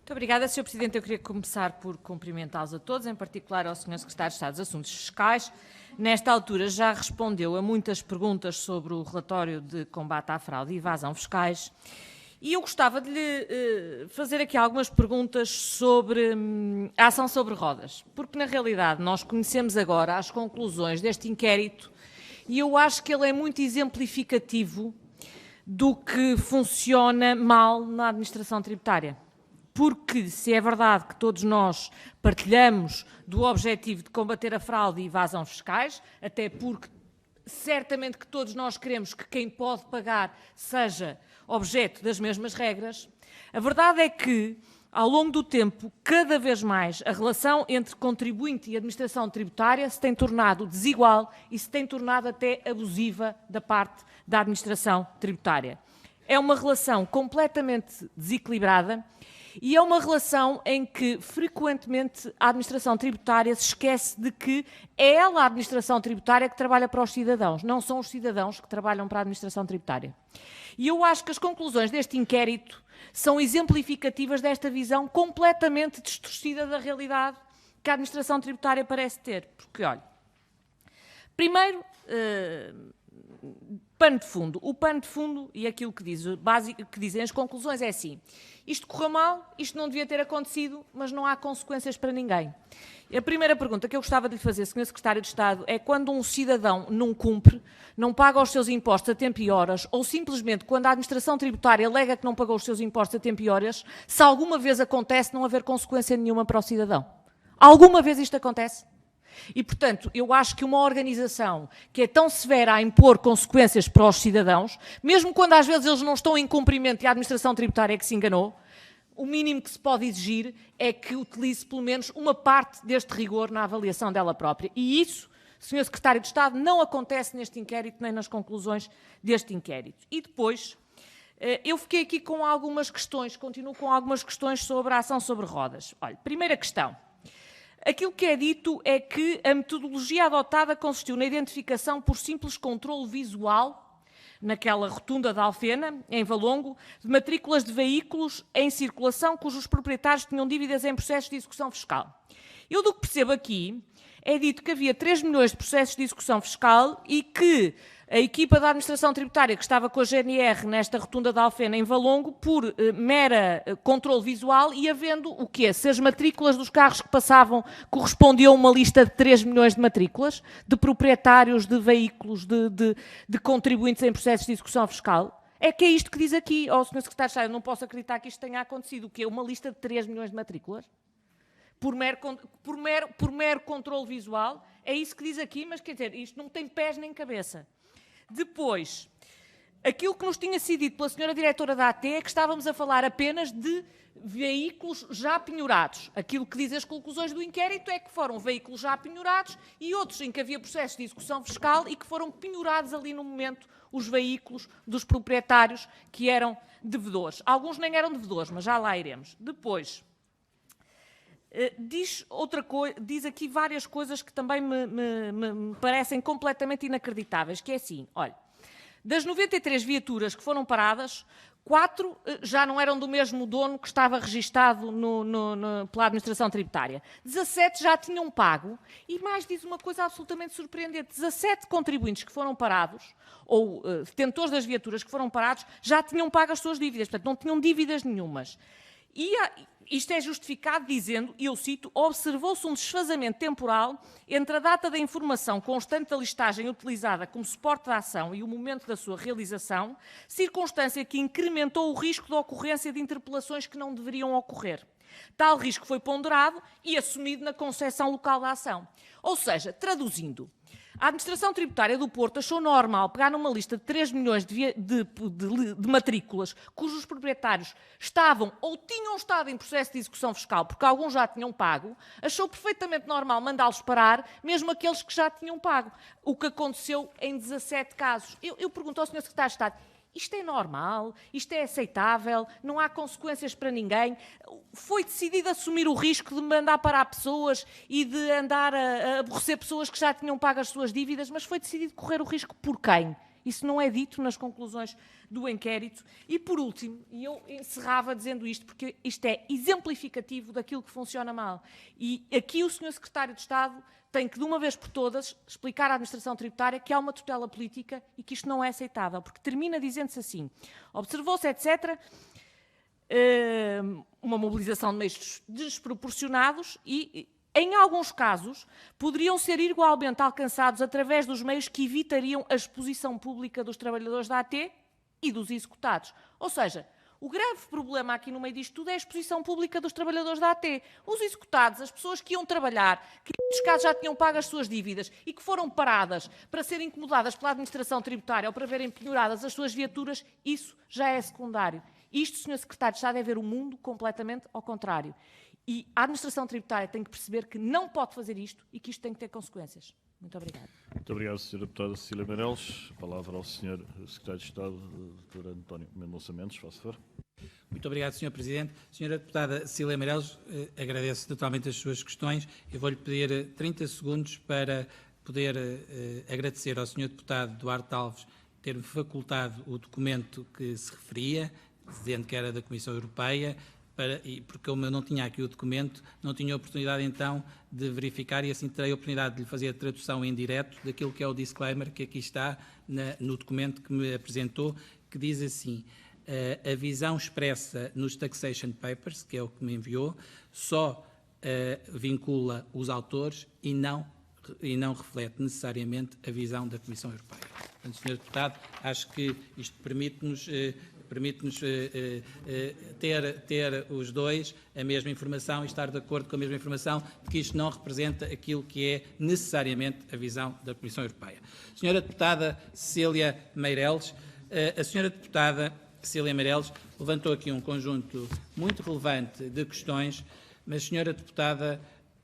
Muito obrigada, Sr. Presidente. Eu queria começar por cumprimentá-los a todos, em particular ao Sr. Secretário de Estado dos Assuntos Fiscais. Nesta altura já respondeu a muitas perguntas sobre o relatório de combate à fraude e evasão fiscais. E eu gostava de lhe fazer aqui algumas perguntas sobre a ação sobre rodas, porque na realidade nós conhecemos agora as conclusões deste inquérito e eu acho que ele é muito exemplificativo do que funciona mal na administração tributária. Porque, se é verdade que todos nós partilhamos do objetivo de combater a fraude e evasão fiscais, até porque certamente que todos nós queremos que quem pode pagar seja objeto das mesmas regras, a verdade é que, ao longo do tempo, cada vez mais a relação entre contribuinte e administração tributária se tem tornado desigual e se tem tornado até abusiva da parte da administração tributária. É uma relação completamente desequilibrada e é uma relação em que, frequentemente, a administração tributária se esquece de que é ela, a administração tributária, que trabalha para os cidadãos, não são os cidadãos que trabalham para a administração tributária. E eu acho que as conclusões deste inquérito são exemplificativas desta visão completamente distorcida da realidade que a administração tributária parece ter. Porque, olha, primeiro, pano de fundo. O pano de fundo e aquilo que dizem as conclusões é assim: isto correu mal, isto não devia ter acontecido, mas não há consequências para ninguém. A primeira pergunta que eu gostava de lhe fazer, Sr. Secretário de Estado, é quando um cidadão não cumpre, não paga os seus impostos a tempo e horas, ou simplesmente quando a administração tributária alega que não pagou os seus impostos a tempo e horas, se alguma vez acontece não haver consequência nenhuma para o cidadão. Alguma vez isto acontece? E, portanto, eu acho que uma organização que é tão severa a impor consequências para os cidadãos, mesmo quando às vezes eles não estão em cumprimento e a administração tributária é que se enganou, o mínimo que se pode exigir é que utilize pelo menos uma parte deste rigor na avaliação dela própria. E isso, Sr. Secretário de Estado, não acontece neste inquérito nem nas conclusões deste inquérito. E depois, eu fiquei aqui com algumas questões, continuo com algumas questões sobre a ação sobre rodas. Olha, primeira questão. Aquilo que é dito é que a metodologia adotada consistiu na identificação por simples controle visual, naquela rotunda de Alfena, em Valongo, de matrículas de veículos em circulação cujos proprietários tinham dívidas em processos de execução fiscal. Eu do que percebo aqui é dito que havia 3 milhões de processos de execução fiscal e que a equipa da administração tributária que estava com a GNR nesta rotunda de Alfena em Valongo, por mera controle visual e havendo o quê? Se as matrículas dos carros que passavam correspondiam a uma lista de 3 milhões de matrículas, de proprietários de veículos, de contribuintes em processos de execução fiscal. É que é isto que diz aqui, Sr. Secretário de Estado, eu não posso acreditar que isto tenha acontecido. O quê? Uma lista de 3 milhões de matrículas? Por mero controle visual? É isso que diz aqui, mas quer dizer, isto não tem pés nem cabeça. Depois, aquilo que nos tinha sido dito pela senhora diretora da AT é que estávamos a falar apenas de veículos já penhorados. Aquilo que dizem as conclusões do inquérito é que foram veículos já penhorados e outros em que havia processo de execução fiscal e que foram penhorados ali no momento os veículos dos proprietários que eram devedores. Alguns nem eram devedores, mas já lá iremos. Depois, diz aqui várias coisas que também me parecem completamente inacreditáveis, que é assim, olha, das 93 viaturas que foram paradas, 4 já não eram do mesmo dono que estava registado pela administração tributária. 17 já tinham pago e mais diz uma coisa absolutamente surpreendente, 17 contribuintes que foram parados, ou detentores das viaturas que foram parados, já tinham pago as suas dívidas, portanto não tinham dívidas nenhumas. E isto é justificado dizendo, e eu cito, observou-se um desfazamento temporal entre a data da informação constante da listagem utilizada como suporte da ação e o momento da sua realização, circunstância que incrementou o risco de ocorrência de interpelações que não deveriam ocorrer. Tal risco foi ponderado e assumido na concepção local da ação. Ou seja, traduzindo, a administração tributária do Porto achou normal pegar numa lista de 3 milhões de matrículas cujos proprietários estavam ou tinham estado em processo de execução fiscal, porque alguns já tinham pago, achou perfeitamente normal mandá-los parar, mesmo aqueles que já tinham pago. O que aconteceu em 17 casos. Eu pergunto ao Sr. Secretário de Estado, isto é normal? Isto é aceitável? Não há consequências para ninguém? Foi decidido assumir o risco de mandar parar pessoas e de andar a aborrecer pessoas que já tinham pago as suas dívidas, mas foi decidido correr o risco por quem? Isso não é dito nas conclusões do inquérito. E, por último, e eu encerrava dizendo isto, porque isto é exemplificativo daquilo que funciona mal. E aqui o Sr. Secretário de Estado tem que, de uma vez por todas, explicar à Administração Tributária que há uma tutela política e que isto não é aceitável, porque termina dizendo-se assim: observou-se, etc., uma mobilização de meios desproporcionados e, em alguns casos, poderiam ser igualmente alcançados através dos meios que evitariam a exposição pública dos trabalhadores da AT e dos executados. Ou seja, o grave problema aqui no meio disto tudo é a exposição pública dos trabalhadores da AT. Os executados, as pessoas que iam trabalhar, que em muitos casos já tinham pago as suas dívidas e que foram paradas para serem incomodadas pela Administração Tributária ou para verem penhoradas as suas viaturas, isso já é secundário. Isto, Sr. Secretário de Estado, é ver o mundo completamente ao contrário. E a Administração Tributária tem que perceber que não pode fazer isto e que isto tem que ter consequências. Muito obrigada. Muito obrigado, Sra. Deputada Cecília Meireles. A palavra ao Sr. Secretário de Estado, Dr. António Mendonça Mendes. Faça favor. Muito obrigado, Sr. Presidente. Sra. Deputada Cecília Meireles, agradeço totalmente as suas questões. Eu vou-lhe pedir 30 segundos para poder agradecer ao Sr. Deputado Duarte Alves ter-me facultado o documento que se referia, dizendo que era da Comissão Europeia, porque como eu não tinha aqui o documento, não tinha a oportunidade então de verificar e assim terei a oportunidade de lhe fazer a tradução em direto daquilo que é o disclaimer que aqui está no documento que me apresentou, que diz assim: a visão expressa nos Taxation Papers, que é o que me enviou, só vincula os autores e não reflete necessariamente a visão da Comissão Europeia. Portanto, Sr. Deputado, acho que isto permite-nos ter os dois a mesma informação e estar de acordo com a mesma informação de que isto não representa aquilo que é necessariamente a visão da Comissão Europeia. Senhora Deputada Cecília Meireles, a Senhora Deputada Cecília Meireles levantou aqui um conjunto muito relevante de questões, mas, Senhora Deputada,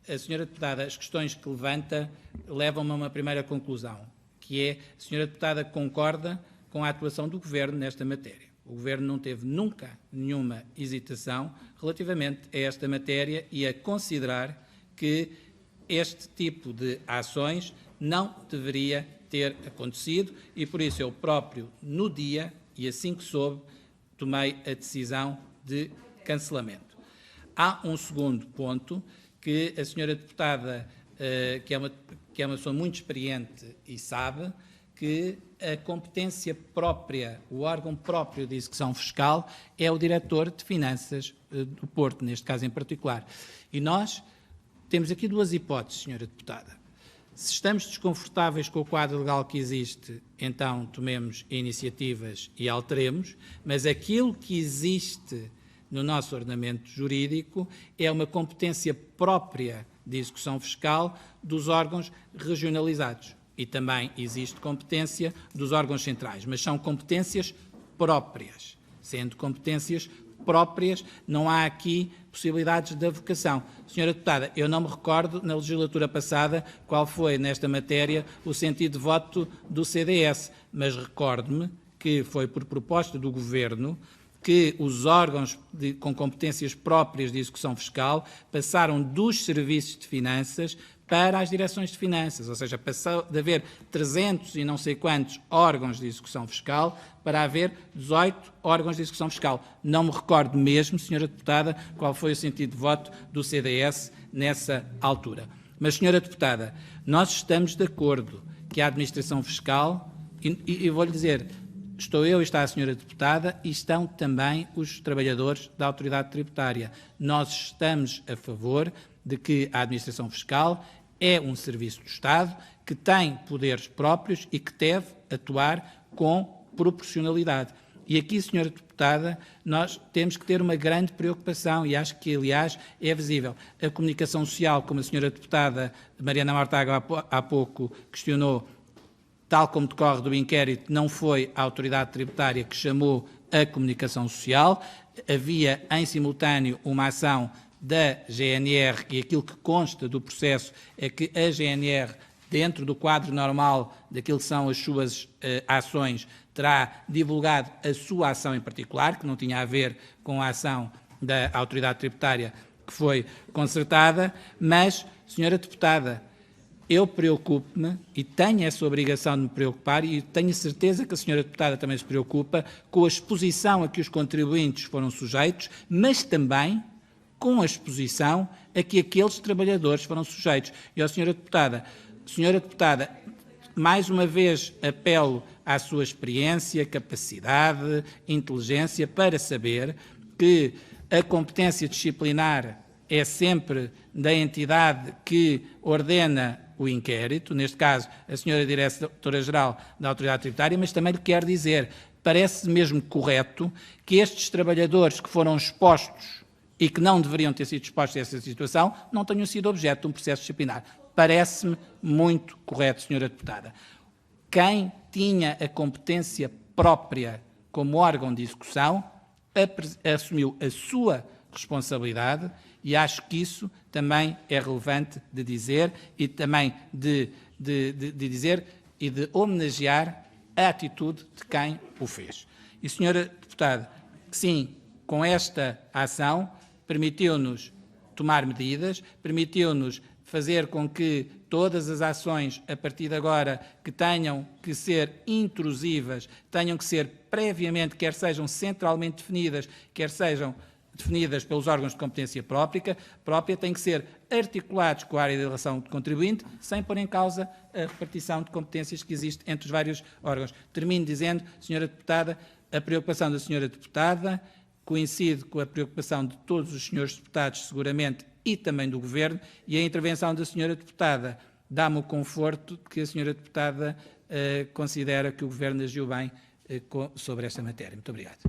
as questões que levanta levam-me a uma primeira conclusão, que é: a Senhora Deputada concorda com a atuação do Governo nesta matéria. O Governo não teve nunca nenhuma hesitação relativamente a esta matéria e a considerar que este tipo de ações não deveria ter acontecido e, por isso, eu próprio, no dia, e assim que soube, tomei a decisão de cancelamento. Há um segundo ponto que a Senhora Deputada, que é uma pessoa muito experiente e sabe, que a competência própria, o órgão próprio de execução fiscal é o Diretor de Finanças do Porto, neste caso em particular. E nós temos aqui duas hipóteses, Senhora Deputada. Se estamos desconfortáveis com o quadro legal que existe, então tomemos iniciativas e alteremos, mas aquilo que existe no nosso ordenamento jurídico é uma competência própria de execução fiscal dos órgãos regionalizados. E também existe competência dos órgãos centrais, mas são competências próprias. Sendo competências próprias, não há aqui possibilidades de avocação. Senhora Deputada, eu não me recordo, na legislatura passada, qual foi, nesta matéria, o sentido de voto do CDS, mas recordo-me que foi por proposta do Governo que os órgãos com competências próprias de execução fiscal passaram dos serviços de finanças para as direções de finanças, ou seja, passou de haver 300 e não sei quantos órgãos de execução fiscal para haver 18 órgãos de execução fiscal. Não me recordo mesmo, Senhora Deputada, qual foi o sentido de voto do CDS nessa altura. Mas, Senhora Deputada, nós estamos de acordo que a Administração Fiscal, e vou-lhe dizer, estou eu e está a Senhora Deputada e estão também os trabalhadores da Autoridade Tributária. Nós estamos a favor de que a Administração Fiscal é um serviço do Estado que tem poderes próprios e que deve atuar com proporcionalidade. E aqui, Senhora Deputada, nós temos que ter uma grande preocupação e acho que, aliás, é visível. A comunicação social, como a Senhora Deputada Mariana Mortágua há pouco questionou, tal como decorre do inquérito, não foi a Autoridade Tributária que chamou a comunicação social. Havia, em simultâneo, uma ação da GNR e aquilo que consta do processo é que a GNR, dentro do quadro normal daquilo que são as suas ações, terá divulgado a sua ação em particular, que não tinha a ver com a ação da Autoridade Tributária que foi concertada, mas, Senhora Deputada, eu preocupo-me e tenho essa obrigação de me preocupar e tenho certeza que a senhora deputada também se preocupa com a exposição a que os contribuintes foram sujeitos, mas também com a exposição a que aqueles trabalhadores foram sujeitos. E, senhora deputada, mais uma vez apelo à sua experiência, capacidade, inteligência para saber que a competência disciplinar é sempre da entidade que ordena o inquérito, neste caso a senhora Diretora-Geral da Autoridade Tributária, mas também lhe quero dizer, parece mesmo correto que estes trabalhadores que foram expostos e que não deveriam ter sido expostos a essa situação não tenham sido objeto de um processo disciplinar. Parece-me muito correto, senhora deputada. Quem tinha a competência própria como órgão de execução assumiu a sua responsabilidade e acho que isso também é relevante de dizer e também de dizer e de homenagear a atitude de quem o fez. E, senhora deputada, sim, com esta ação permitiu-nos tomar medidas, permitiu-nos fazer com que todas as ações, a partir de agora, que tenham que ser intrusivas, tenham que ser previamente, quer sejam centralmente definidas, quer sejam definidas pelos órgãos de competência própria, têm que ser articulados com a área de relação do contribuinte, sem pôr em causa a repartição de competências que existe entre os vários órgãos. Termino dizendo, senhora deputada, a preocupação da senhora deputada coincide com a preocupação de todos os senhores deputados, seguramente, e também do Governo, e a intervenção da senhora deputada dá-me o conforto de que a senhora deputada considera que o Governo agiu bem sobre esta matéria. Muito obrigado.